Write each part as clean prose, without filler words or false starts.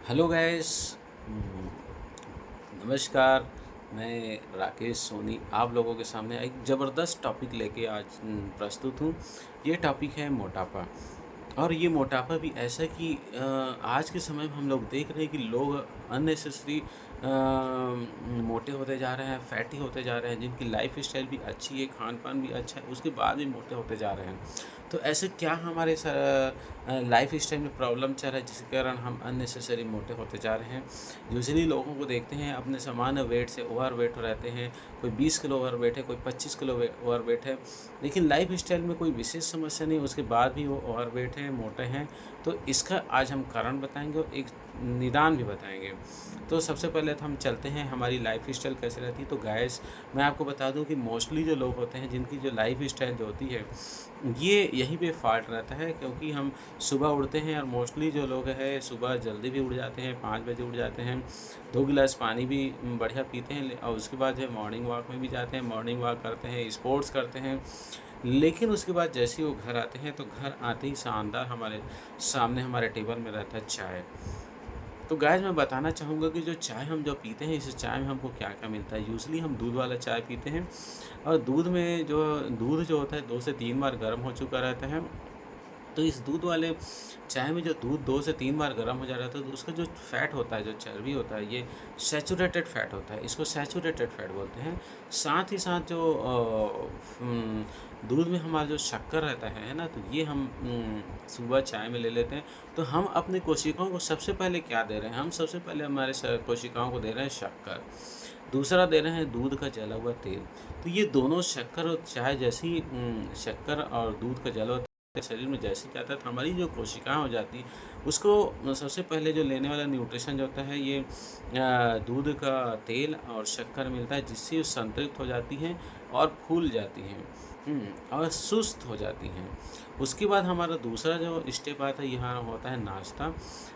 Hello guys. नमस्कार। मैं राकेश सोनी आप लोगों के सामने एक ज़बरदस्त टॉपिक लेके आज प्रस्तुत हूँ। ये टॉपिक है मोटापा। और ये मोटापा भी ऐसा कि आज के समय में हम लोग देख रहे हैं कि लोग अननेसेसरी मोटे होते जा रहे हैं, फैटी होते जा रहे हैं, जिनकी लाइफ स्टाइल भी अच्छी है, खान पान भी अच्छा है, उसके बाद भी मोटे होते जा रहे हैं। तो ऐसे क्या हमारे लाइफ स्टाइल में प्रॉब्लम चल रहा है जिसके कारण हम अननेसेसरी मोटे होते जा रहे हैं। यूजुअली लोगों को देखते हैं अपने सामान्य वेट से ओवर वेट रहते हैं। कोई 20 किलो ओवर वेट है, कोई 25 किलो ओवर वेट है, लेकिन लाइफ स्टाइल में कोई विशेष समस्या नहीं, उसके बाद भी वो ओवर वेट हैं, मोटे हैं। तो इसका आज हम कारण बताएंगे और एक निदान भी बताएंगे। तो सबसे पहले तो हम चलते हैं हमारी लाइफ स्टाइल कैसे रहती है। तो गाइस, मैं आपको बता दूं कि मोस्टली जो लोग होते हैं जिनकी जो लाइफ स्टाइल जो होती है ये यहीं पे फॉल्ट रहता है, क्योंकि हम सुबह उठते हैं और मोस्टली जो लोग हैं सुबह जल्दी भी उठ जाते हैं, 5 बजे उठ जाते हैं, 2 गिलास पानी भी बढ़िया पीते हैं और उसके बाद जो है मॉर्निंग वॉक में भी जाते हैं, मॉर्निंग वॉक करते हैं, स्पोर्ट्स करते हैं। लेकिन उसके बाद जैसे ही वो घर आते हैं तो घर आते ही शानदार हमारे सामने हमारे टेबल में रहता है चाय। तो गाइस, मैं बताना चाहूँगा कि जो चाय हम जो पीते हैं इस चाय में हमको क्या-क्या मिलता है। यूज़ुअली हम दूध वाला चाय पीते हैं और दूध जो होता है 2 से 3 बार गर्म हो चुका रहता है। तो इस दूध वाले चाय में जो दूध 2 से 3 बार गर्म हो जा रहा था तो उसका जो फैट होता है, जो चर्बी होता है, ये सैचुरेटेड फैट होता है, इसको सैचुरेटेड फैट बोलते हैं। साथ ही साथ जो दूध में हमारा जो शक्कर रहता है ना, तो ये हम सुबह चाय में ले लेते हैं। तो हम अपनी कोशिकाओं को सबसे पहले क्या दे रहे हैं, हम सबसे पहले हमारे कोशिकाओं को दे रहे हैं शक्कर, दूसरा दे रहे हैं दूध का जला हुआ तेल। तो ये दोनों शक्कर और चाय जैसी शक्कर और दूध का जला हुआ शरीर में जैसे जाता है तो हमारी जो कोशिकाएँ हो जाती हैं उसको सबसे पहले जो लेने वाला न्यूट्रिशन जो होता है ये दूध का तेल और शक्कर मिलता है, जिससे वो संतृप्त हो जाती हैं और फूल जाती हैं। और सुस्त हो जाती हैं। उसके बाद हमारा दूसरा जो स्टेप आता है यहाँ होता है नाश्ता।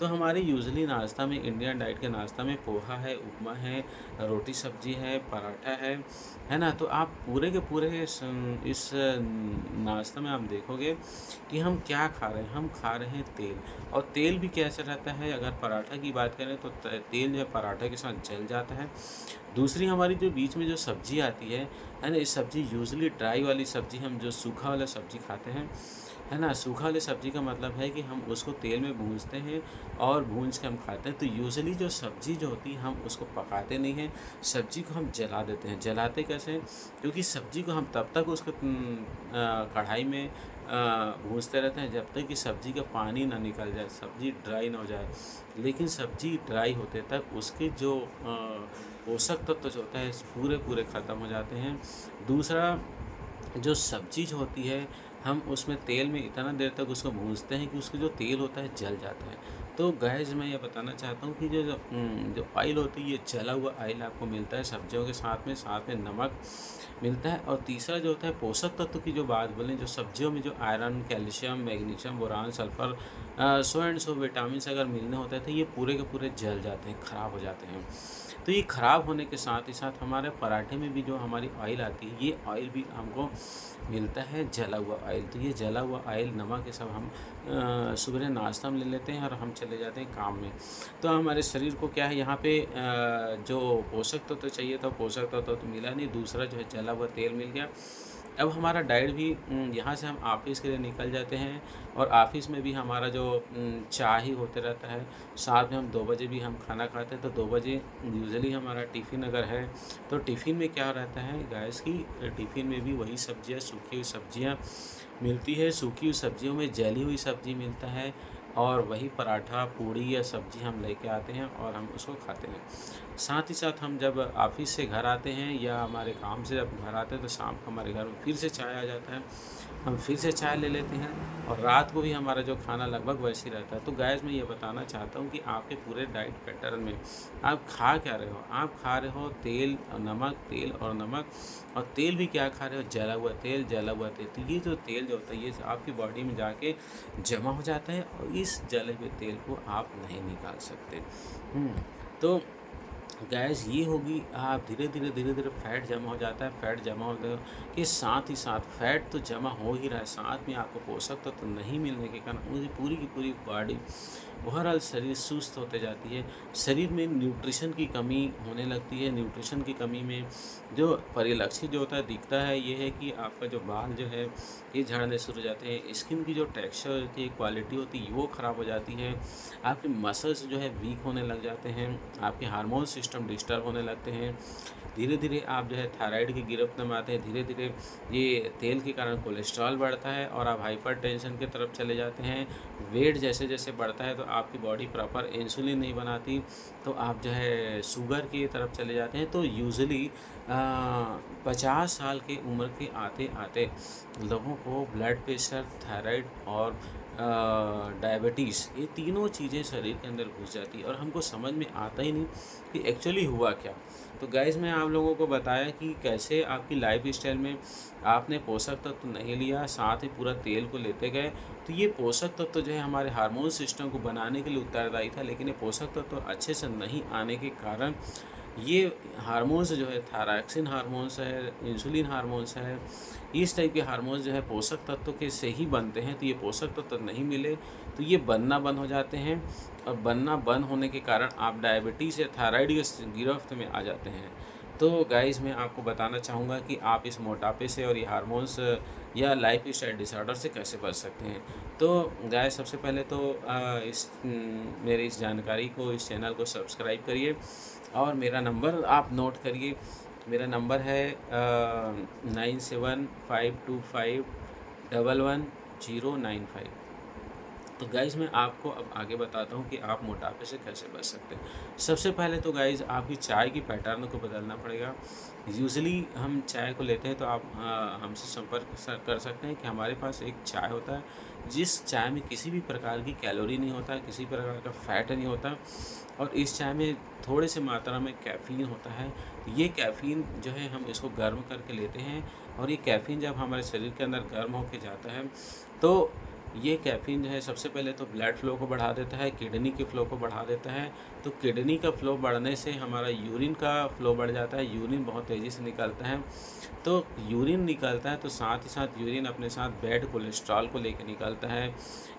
तो हमारे यूजुअली नाश्ता में, इंडियन डाइट के नाश्ता में पोहा है, उपमा है, रोटी सब्जी है, पराठा है ना? तो आप पूरे के पूरे इस नाश्ता में आप देखोगे कि हम क्या खा रहे हैं, हम खा रहे हैं तेल। और तेल भी कैसे रहता है, अगर पराठा की बात करें तो तेल जो है पराठा के साथ जल जाता है। दूसरी हमारी जो बीच में जो सब्ज़ी आती है ना? ये सब्ज़ी यूजुअली ड्राई वाली सब्ज़ी, हम जो सूखा वाला सब्ज़ी खाते हैं, है ना? सूखा वाली सब्ज़ी का मतलब है कि हम उसको तेल में भूनते हैं और भून के हम खाते हैं। तो यूजुअली जो सब्ज़ी जो होती है हम उसको पकाते नहीं हैं, सब्ज़ी को हम जला देते हैं। जलाते कैसे हैं? क्योंकि सब्ज़ी को हम तब तक उसको कढ़ाई में भूनते रहते हैं जब तक कि सब्ज़ी का पानी ना निकल जाए, सब्ज़ी ड्राई ना हो जाए। लेकिन सब्ज़ी ड्राई होते तक उसके जो पोषक तत्व जो होता है पूरे ख़त्म हो जाते हैं। दूसरा, जो सब्ज़ी जो होती है हम उसमें तेल में इतना देर तक उसको भूनते हैं कि उसका जो तेल होता है जल जाता है। तो गाइस, मैं ये बताना चाहता हूँ कि जो ऑयल होती है ये जला हुआ ऑयल आपको मिलता है सब्जियों के साथ में नमक मिलता है। और तीसरा जो होता है पोषक तत्व की जो बात बोलें, जो सब्जियों में जो iron, calcium, magnesium, boron, sulphur, so and so vitamins अगर मिलने होते हैं तो ये पूरे के पूरे जल जाते हैं, ख़राब हो जाते हैं। तो ये ख़राब होने के साथ ही साथ हमारे पराठे में भी जो हमारी ऑयल आती है ये ऑयल भी हमको मिलता है जला हुआ ऑयल। तो ये जला हुआ ऑयल नमक ये सब हम सुबह नाश्ता में ले लेते हैं और हम चले जाते हैं काम में। तो हमारे शरीर को क्या है यहाँ पे जो पोषक तत्व तो चाहिए था पोषक तत्व तो मिला नहीं, दूसरा जो है जला हुआ तेल मिल गया। अब हमारा डाइट भी यहाँ से हम ऑफ़िस के लिए निकल जाते हैं और ऑफ़िस में भी हमारा जो चाय ही होते रहता है। साथ में हम 2 बजे भी हम खाना खाते हैं, तो 2 बजे यूजुअली हमारा टिफ़िन अगर है तो टिफ़िन में क्या रहता है गैस की, टिफ़िन में भी वही सब्जियाँ, सूखी हुई सब्जियाँ मिलती है। सूखी हुई सब्जियों में जली हुई सब्ज़ी मिलता है और वही पराठा, पूड़ी या सब्ज़ी हम लेके आते हैं और हम उसको खाते हैं। साथ ही साथ हम जब ऑफ़िस से घर आते हैं या हमारे काम से जब घर आते हैं तो शाम को हमारे घर में फिर से चाय आ जाता है, हम फिर से चाय ले लेते हैं और रात को भी हमारा जो खाना लगभग वैसे ही रहता है। तो गाइस, मैं ये बताना चाहता हूँ कि आपके पूरे डाइट पैटर्न में आप खा क्या रहे हो? आप खा रहे हो तेल और नमक, तेल और नमक, और तेल भी क्या खा रहे हो? जला हुआ तेल, जला हुआ तेल। तो ये जो तेल जो होता है ये आपकी बॉडी में जाके जमा हो जाता है और इस जले हुए तेल को आप नहीं निकाल सकते। तो गैस ये होगी, आप धीरे धीरे फैट जमा हो जाता है। फैट जमा होने के साथ ही साथ फैट तो जमा हो ही रहा है, साथ में आपको पोषक तत्व तो नहीं मिलने के कारण पूरी की पूरी बॉडी ओवरऑल शरीर सुस्त होते जाती है, शरीर में न्यूट्रिशन की कमी होने लगती है। न्यूट्रिशन की कमी में जो परिलक्षित जो होता है दिखता है ये है कि आपका जो बाल जो है ये झड़ने शुरू हो जाते हैं, स्किन की जो टेक्सचर होती है, क्वालिटी होती है वो ख़राब हो जाती है, आपके मसल्स जो है वीक होने लग जाते हैं, आपके हार्मोन सिस्टम डिस्टर्ब होने लगते हैं। धीरे धीरे आप जो है थायराइड की गिरफ्त में आते हैं, धीरे धीरे ये तेल के कारण कोलेस्ट्रॉल बढ़ता है और आप हाइपरटेंशन की तरफ चले जाते हैं। वेट जैसे जैसे बढ़ता है तो आपकी बॉडी प्रॉपर इंसुलिन नहीं बनाती, तो आप जो है शुगर की तरफ चले जाते हैं। तो यूजुअली 50 साल की उम्र के आते आते लोगों को ब्लड प्रेशर, थायराइड और डायबिटीज़ ये तीनों चीज़ें शरीर के अंदर घुस जाती है और हमको समझ में आता ही नहीं कि एक्चुअली हुआ क्या। तो गाइज़ मैं आप लोगों को बताया कि कैसे आपकी लाइफ स्टाइल में आपने पोषक तत्व नहीं लिया, साथ ही पूरा तेल को लेते गए, तो ये पोषक तत्व जो है हमारे हार्मोन सिस्टम को बनाने के लिए उत्तरदायी था, लेकिन ये पोषक तत्व अच्छे से नहीं आने के कारण ये हार्मोन्स जो है, थायरॉक्सिन हार्मोन्स है, इंसुलिन हार्मोन्स है, इस टाइप के हार्मोन्स जो है पोषक तत्व के से ही बनते हैं। तो ये पोषक तत्व नहीं मिले तो ये बनना बंद हो जाते हैं और बनना बंद होने के कारण आप डायबिटीज़ या थायराइड की गिरफ्त में आ जाते हैं। तो गाइज़ मैं आपको बताना चाहूँगा कि आप इस मोटापे से और ये हार्मोन्स या लाइफ स्टाइल डिसऑर्डर से कैसे बच सकते हैं। तो गाइज़ सबसे पहले तो मेरी इस जानकारी को, इस चैनल को सब्सक्राइब करिए और मेरा नंबर आप नोट करिए। मेरा नंबर है 9752511095। तो गाइज़ मैं आपको अब आगे बताता हूँ कि आप मोटापे से कैसे बच सकते हैं। सबसे पहले तो गाइज़ आपकी चाय की पैटर्न को बदलना पड़ेगा। यूजुअली हम चाय को लेते हैं तो आप हमसे संपर्क कर सकते हैं कि हमारे पास एक चाय होता है, जिस चाय में किसी भी प्रकार की कैलोरी नहीं होता है, किसी प्रकार का फैट नहीं होता और इस चाय में थोड़े से मात्रा में कैफ़ीन होता है। ये कैफ़ीन जो है हम इसको गर्म करके लेते हैं और ये कैफ़ीन जब हमारे शरीर के अंदर गर्म होके जाता है तो ये कैफ़ीन जो है सबसे पहले तो ब्लड फ्लो को बढ़ा देता है, किडनी के फ्लो को बढ़ा देता है। तो किडनी का फ्लो बढ़ने से हमारा यूरिन का फ्लो बढ़ जाता है, यूरिन बहुत तेज़ी से निकलता है। तो यूरिन निकलता है तो साथ ही साथ यूरिन अपने साथ बैड कोलेस्ट्रॉल को लेकर निकलता है।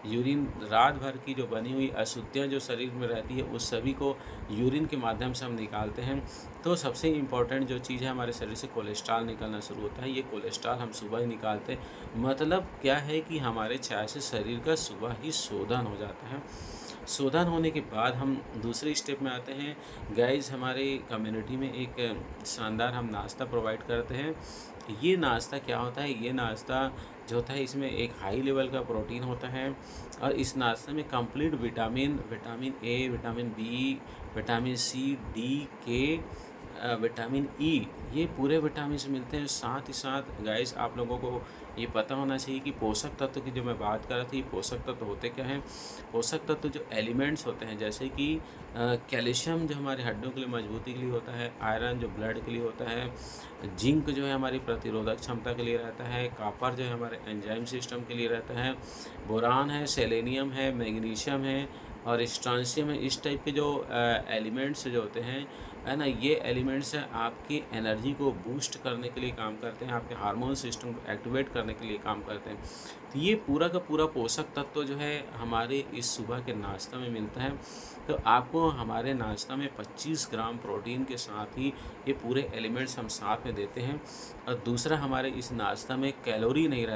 यूरिन रात भर की जो बनी हुई अशुद्धियाँ जो शरीर में रहती है उस सभी को यूरिन के माध्यम से हम निकालते हैं। तो सबसे इम्पोर्टेंट जो चीज़ है हमारे शरीर से कोलेस्ट्रॉल निकलना शुरू होता है। ये कोलेस्ट्रॉल हम सुबह ही निकालते हैं। मतलब क्या है कि हमारे चाय से शरीर का सुबह ही शोधन हो जाता है। शोधन होने के बाद हम दूसरे स्टेप में आते हैं। गाइस हमारे कम्युनिटी में एक शानदार हम नाश्ता प्रोवाइड करते हैं। ये नाश्ता क्या होता है, ये नाश्ता जो होता है इसमें एक हाई लेवल का प्रोटीन होता है और इस नाश्ते में complete vitamin A, vitamin B, vitamin C, D, K, vitamin E, ये पूरे विटामिन मिलते हैं। साथ ही साथ गाइस आप लोगों को ये पता होना चाहिए कि पोषक तत्व की जो मैं बात कर रहा था, ये पोषक तत्व होते क्या हैं। पोषक तत्व जो एलिमेंट्स होते हैं जैसे कि कैल्शियम जो हमारे हड्डियों के लिए मजबूती के लिए होता है, आयरन जो ब्लड के लिए होता है, जिंक जो है हमारी प्रतिरोधक क्षमता के लिए रहता है, कॉपर जो है हमारे एंजाइम सिस्टम के लिए रहता है, बोरान है, सेलेनियम है, मैग्नीशियम है और स्ट्रांशियम है। इस टाइप के जो एलिमेंट्स जो होते हैं है ना, ये एलिमेंट्स आपकी एनर्जी को बूस्ट करने के लिए काम करते हैं, आपके हार्मोन सिस्टम को एक्टिवेट करने के लिए काम करते हैं। तो ये पूरा का पूरा पोषक तत्व जो है हमारे इस सुबह के नाश्ता में मिलता है। तो आपको हमारे नाश्ता में 25 ग्राम प्रोटीन के साथ ही ये पूरे एलिमेंट्स हम साथ में देते हैं। और दूसरा हमारे इस नाश्ता में कैलोरी नहीं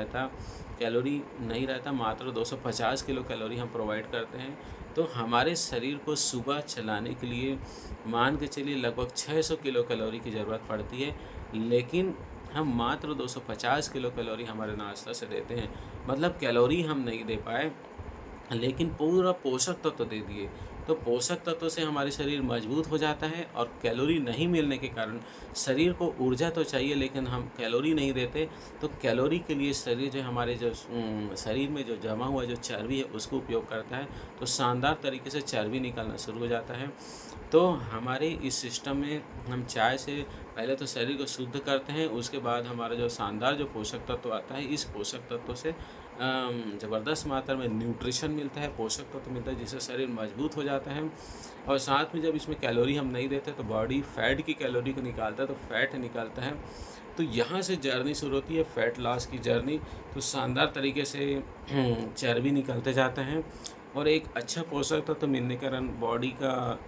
रहता, मात्र 250 किलो कैलोरी हम प्रोवाइड करते हैं। तो हमारे शरीर को सुबह चलाने के लिए मान के चलिए लगभग 600 किलो कैलोरी की ज़रूरत पड़ती है, लेकिन हम मात्र 250 किलो कैलोरी हमारे नाश्ता से देते हैं। मतलब कैलोरी हम नहीं दे पाए लेकिन पूरा पोषक तत्व दे दिए। तो पोषक तत्व से हमारे शरीर मजबूत हो जाता है और कैलोरी नहीं मिलने के कारण शरीर को ऊर्जा तो चाहिए लेकिन हम कैलोरी नहीं देते। तो कैलोरी के लिए शरीर जो हमारे जो शरीर में जो जमा हुआ जो चर्बी है उसको उपयोग करता है, तो शानदार तरीके से चर्बी निकलना शुरू हो जाता है। तो हमारे इस सिस्टम में हम चाय से पहले तो शरीर को शुद्ध करते हैं, उसके बाद हमारा जो शानदार जो पोषक तत्व आता है, इस पोषक तत्व से ज़बरदस्त मात्रा में न्यूट्रिशन मिलता है, पोषक तत्व मिलता है, जिससे शरीर मजबूत हो जाता है। और साथ में जब इसमें कैलोरी हम नहीं देते तो बॉडी फैट की कैलोरी को निकालता है, तो फैट निकालता है। तो यहाँ से जर्नी शुरू होती है फैट लॉस की जर्नी। तो शानदार तरीके से चर्बी निकलते जाते हैं और एक अच्छा पोषक तत्व मिलने के कारण बॉडी का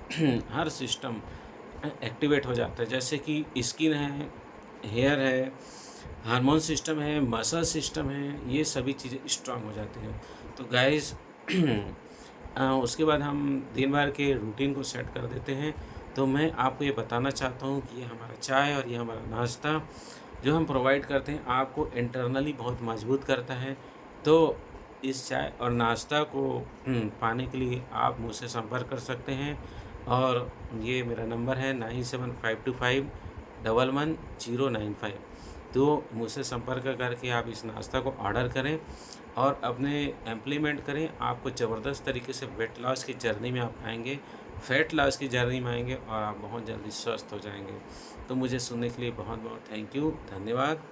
हर सिस्टम एक्टिवेट हो जाता है, जैसे कि स्किन है, हेयर है, हार्मोन सिस्टम है, मसल सिस्टम है, ये सभी चीज़ें स्ट्रांग हो जाती हैं। तो गाइस उसके बाद हम दिन भर के रूटीन को सेट कर देते हैं। तो मैं आपको ये बताना चाहता हूँ कि ये हमारा चाय और ये हमारा नाश्ता जो हम प्रोवाइड करते हैं आपको इंटरनली बहुत मजबूत करता है। तो इस चाय और नाश्ता को पाने के लिए आप मुझसे संपर्क कर सकते हैं, और ये मेरा नंबर है 9752511095। तो मुझसे संपर्क करके आप इस नाश्ता को ऑर्डर करें और अपने इम्प्लीमेंट करें। आपको ज़बरदस्त तरीके से वेट लॉस की जर्नी में आप आएँगे, फैट लॉस की जर्नी में आएँगे और आप बहुत जल्दी स्वस्थ हो जाएँगे। तो मुझे सुनने के लिए बहुत-बहुत थैंक यू, धन्यवाद।